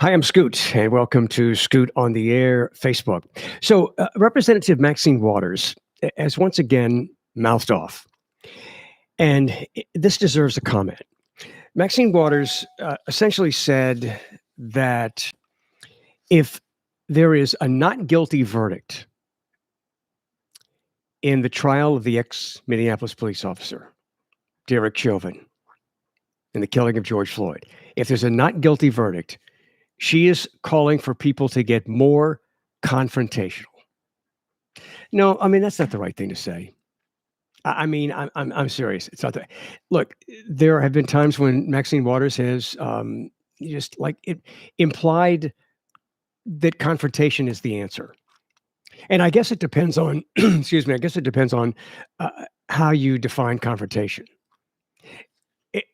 Hi, I'm Scoot, and welcome to Scoot on the Air Facebook. Representative Maxine Waters has once again mouthed off, and this deserves a comment. Maxine Waters essentially said that if there is a not guilty verdict in the trial of the ex Minneapolis police officer, Derek Chauvin, in the killing of George Floyd, if there's a not guilty verdict, she is calling for people to get more confrontational. No, I mean, that's not the right thing to say. I'm serious. It's not that. Look, there have been times when Maxine Waters has just like it implied that confrontation is the answer. And I guess it depends on, excuse me, I guess it depends on how you define confrontation.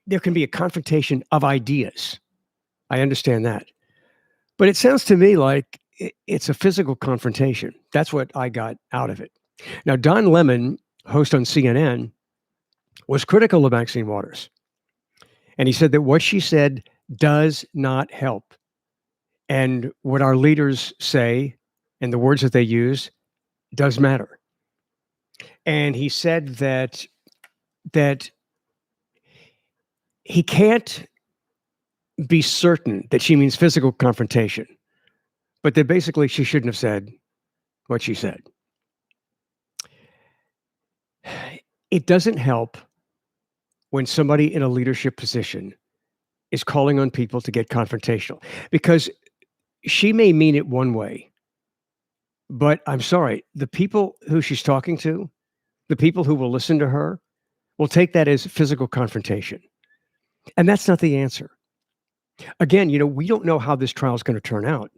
There can be a confrontation of ideas. I understand that. But it sounds to me like it's a physical confrontation. That's what I got out of it. Now, Don Lemon, host on CNN, was critical of Maxine Waters. And he said that what she said does not help. And what our leaders say and the words that they use does matter. And he said that he can't be certain that she means physical confrontation, but that basically she shouldn't have said what she said. It doesn't help when somebody in a leadership position is calling on people to get confrontational, because she may mean it one way, but I'm sorry, the people who she's talking to, the people who will listen to her, will take that as physical confrontation. And that's not the answer. Again, we don't know how this trial is going to turn out.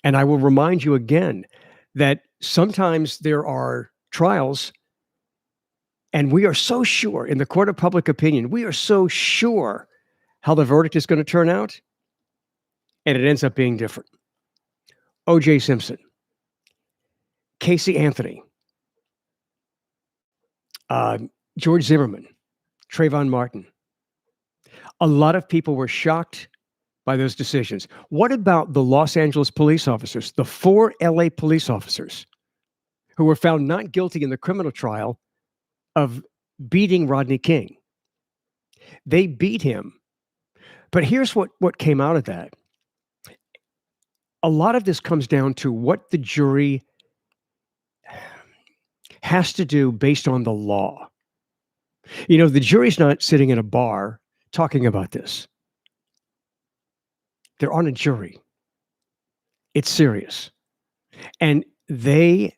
And I will remind you again that sometimes there are trials and we are so sure in the court of public opinion, we are so sure how the verdict is going to turn out, and it ends up being different. O.J. Simpson, Casey Anthony, George Zimmerman, Trayvon Martin. A lot of people were shocked by those decisions. What about the Los Angeles police officers, the 4 LA police officers who were found not guilty in the criminal trial of beating Rodney King? They beat him. But here's what came out of that. A lot of this comes down to what the jury has to do based on the law. The jury's not sitting in a bar talking about this. They're on a jury. It's serious. And they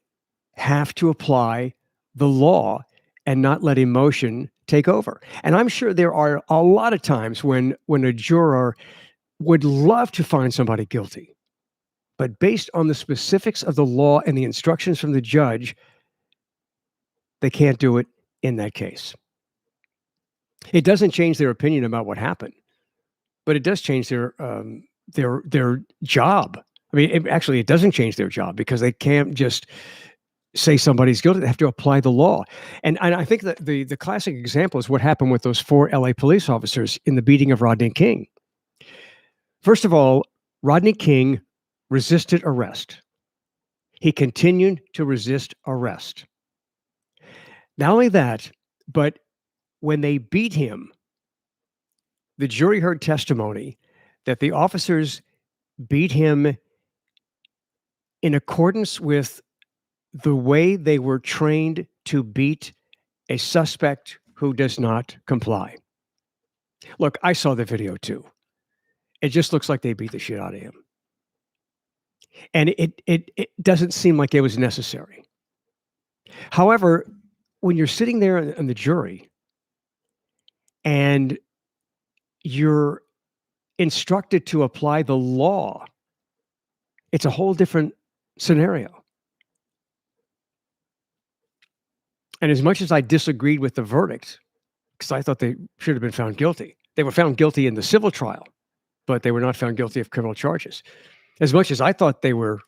have to apply the law and not let emotion take over. And I'm sure there are a lot of times when a juror would love to find somebody guilty, but based on the specifics of the law and the instructions from the judge, they can't do it in that case. It doesn't change their opinion about what happened, but it does change their job. I mean, it doesn't change their job because they can't just say somebody's guilty. They have to apply the law. And I think that the classic example is what happened with those 4 LA police officers in the beating of Rodney King. First of all, Rodney King resisted arrest. He continued to resist arrest. Not only that, but when they beat him, the jury heard testimony that the officers beat him in accordance with the way they were trained to beat a suspect who does not comply. Look, I saw the video too. It just looks like they beat the shit out of him. And it doesn't seem like it was necessary. However, when you're sitting there in the jury and you're instructed to apply the law, it's a whole different scenario. And as much as I disagreed with the verdict, because I thought they should have been found guilty, they were found guilty in the civil trial, but they were not found guilty of criminal charges. As much as I thought they were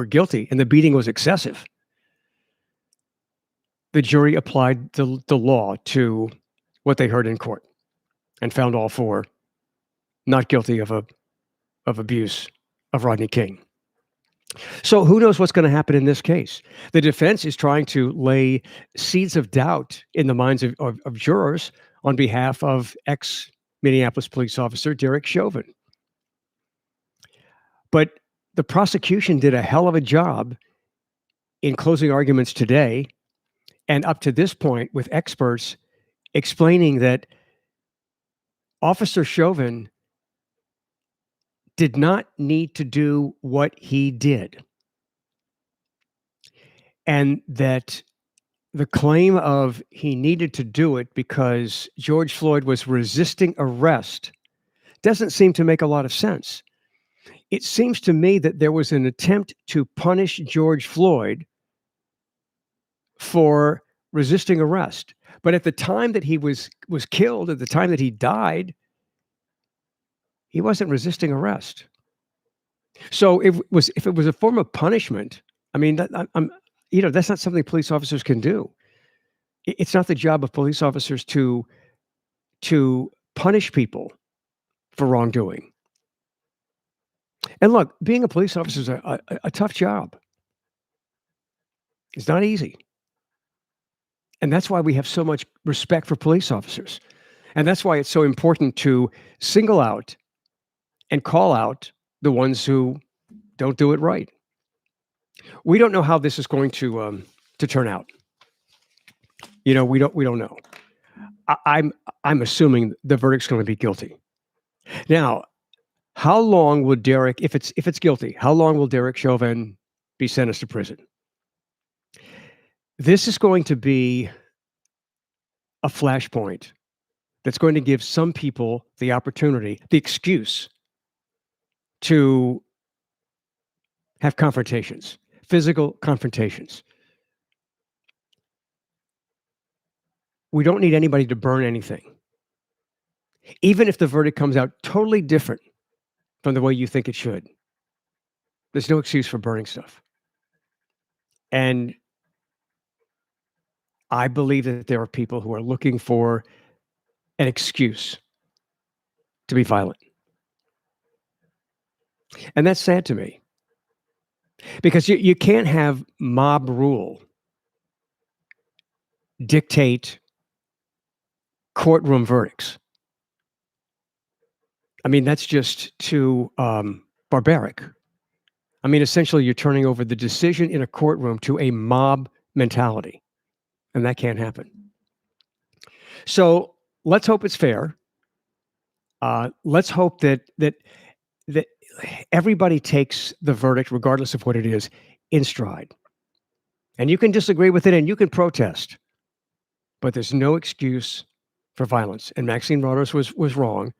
guilty and the beating was excessive, the jury applied the law to what they heard in court and found all 4 not guilty of a of abuse of Rodney King. So who knows what's going to happen in this case? The defense is trying to lay seeds of doubt in the minds of jurors on behalf of ex-Minneapolis police officer Derek Chauvin. But the prosecution did a hell of a job in closing arguments today and up to this point with experts explaining that Officer Chauvin did not need to do what he did. And that the claim of he needed to do it because George Floyd was resisting arrest doesn't seem to make a lot of sense. It seems to me that there was an attempt to punish George Floyd for resisting arrest. But at the time that he was killed, at the time that he died, he wasn't resisting arrest. So if it was a form of punishment, I mean, that's not something police officers can do. It's not the job of police officers to punish people for wrongdoing. And look, being a police officer is a tough job. It's not easy. And that's why we have so much respect for police officers. And that's why it's so important to single out and call out the ones who don't do it right. We don't know how this is going to turn out. We don't know. I'm assuming the verdict's going to be guilty. Now, how long will Derek, if it's guilty, how long will Derek Chauvin be sentenced to prison? This is going to be a flashpoint that's going to give some people the opportunity, the excuse to have confrontations, physical confrontations. We don't need anybody to burn anything. Even if the verdict comes out totally different from the way you think it should, there's no excuse for burning stuff. And I believe that there are people who are looking for an excuse to be violent. And that's sad to me. Because you can't have mob rule dictate courtroom verdicts. I mean, that's just too barbaric. I mean, essentially, you're turning over the decision in a courtroom to a mob mentality, and that can't happen. So let's hope it's fair. Let's hope that everybody takes the verdict, regardless of what it is, in stride. And you can disagree with it, and you can protest, but there's no excuse for violence. And Maxine Waters was wrong.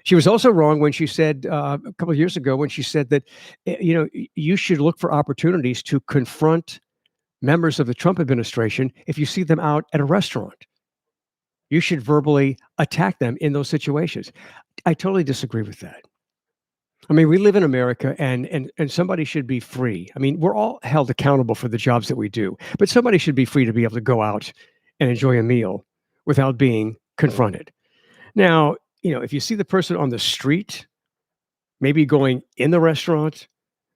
She was also wrong when she said a couple of years ago when she said that you should look for opportunities to confront members of the Trump administration if you see them out at a restaurant. You should verbally attack them in those situations. I totally disagree with that. I mean, we live in America, and somebody should be free. I mean, we're all held accountable for the jobs that we do, but somebody should be free to be able to go out and enjoy a meal without being confronted. Now, if you see the person on the street, maybe going in the restaurant,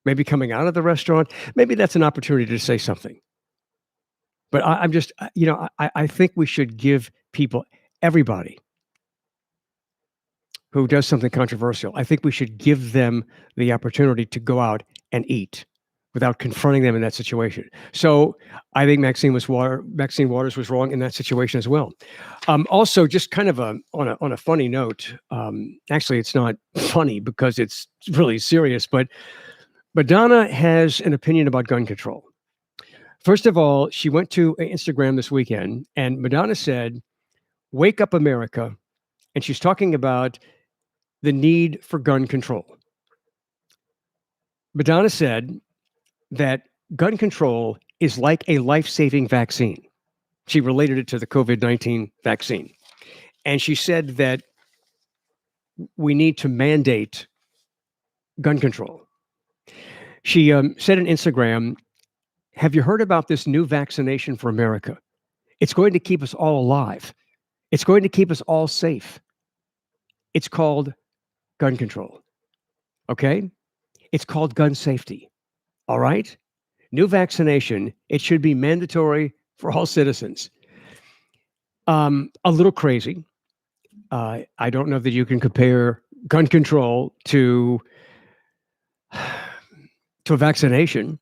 maybe coming out of the restaurant, maybe that's an opportunity to say something. But I'm just, I think we should give people, everybody who does something controversial, I think we should give them the opportunity to go out and eat without confronting them in that situation. So I think Maxine Waters was wrong in that situation as well. Also, just kind of on a funny note, actually, it's not funny because it's really serious, but Madonna has an opinion about gun control. First of all, she went to Instagram this weekend, and Madonna said, "Wake up, America," and she's talking about the need for gun control. Madonna said that gun control is like a life-saving vaccine. She related it to the COVID-19 vaccine. And she said that we need to mandate gun control. She said on Instagram, "Have you heard about this new vaccination for America? It's going to keep us all alive. It's going to keep us all safe. It's called gun control." Okay? It's called gun safety. All right? New vaccination, it should be mandatory for all citizens. A little crazy. I don't know that you can compare gun control to a vaccination.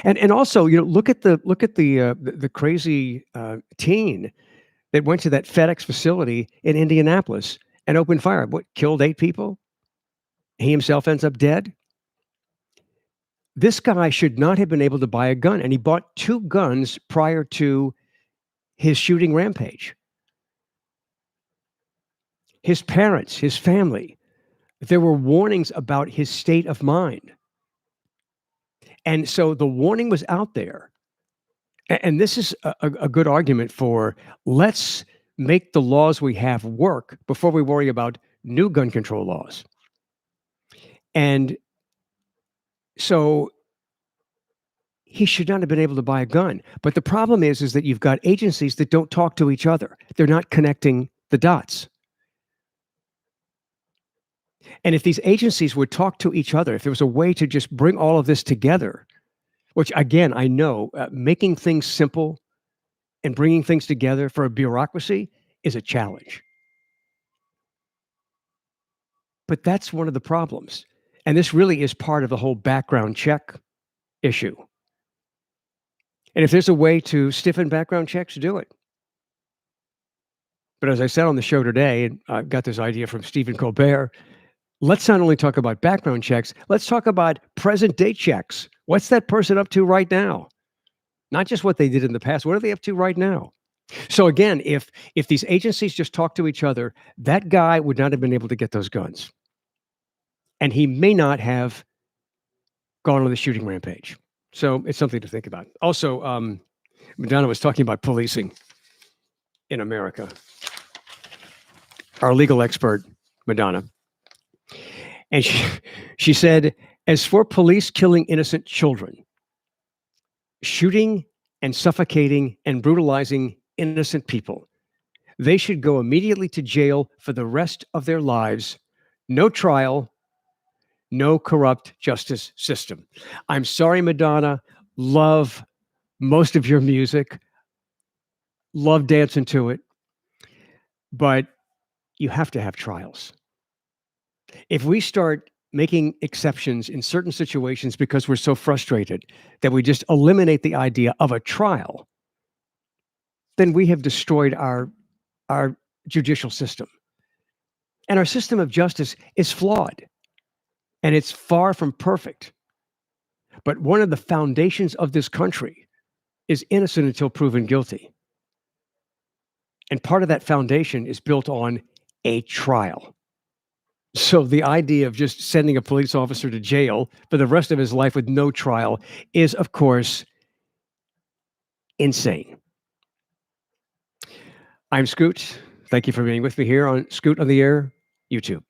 And also, look at the crazy teen that went to that FedEx facility in Indianapolis and opened fire. What, killed 8 people? He himself ends up dead. This guy should not have been able to buy a gun, and he bought 2 guns prior to his shooting rampage. His parents, his family, there were warnings about his state of mind. And so the warning was out there. And this is a good argument for, let's make the laws we have work before we worry about new gun control laws. And so he should not have been able to buy a gun. But the problem is that you've got agencies that don't talk to each other. They're not connecting the dots. And if these agencies would talk to each other, if there was a way to just bring all of this together, which again, I know making things simple and bringing things together for a bureaucracy is a challenge. But that's one of the problems. And this really is part of the whole background check issue. And if there's a way to stiffen background checks, do it. But as I said on the show today, and I got this idea from Stephen Colbert, let's not only talk about background checks, let's talk about present day checks. What's that person up to right now? Not just what they did in the past. What are they up to right now? So again, if these agencies just talk to each other, that guy would not have been able to get those guns. And he may not have gone on the shooting rampage. So it's something to think about. Also, Madonna was talking about policing in America. Our legal expert, Madonna. And she said, as for police killing innocent children, shooting and suffocating and brutalizing innocent people, they should go immediately to jail for the rest of their lives. No trial, no corrupt justice system. I'm sorry, Madonna. Love most of your music. Love dancing to it. But you have to have trials. If we start making exceptions in certain situations because we're so frustrated that we just eliminate the idea of a trial, then we have destroyed our judicial system. And our system of justice is flawed, and it's far from perfect. But one of the foundations of this country is innocent until proven guilty. And part of that foundation is built on a trial. So the idea of just sending a police officer to jail for the rest of his life with no trial is, of course, insane. I'm Scoot. Thank you for being with me here on Scoot on the Air YouTube.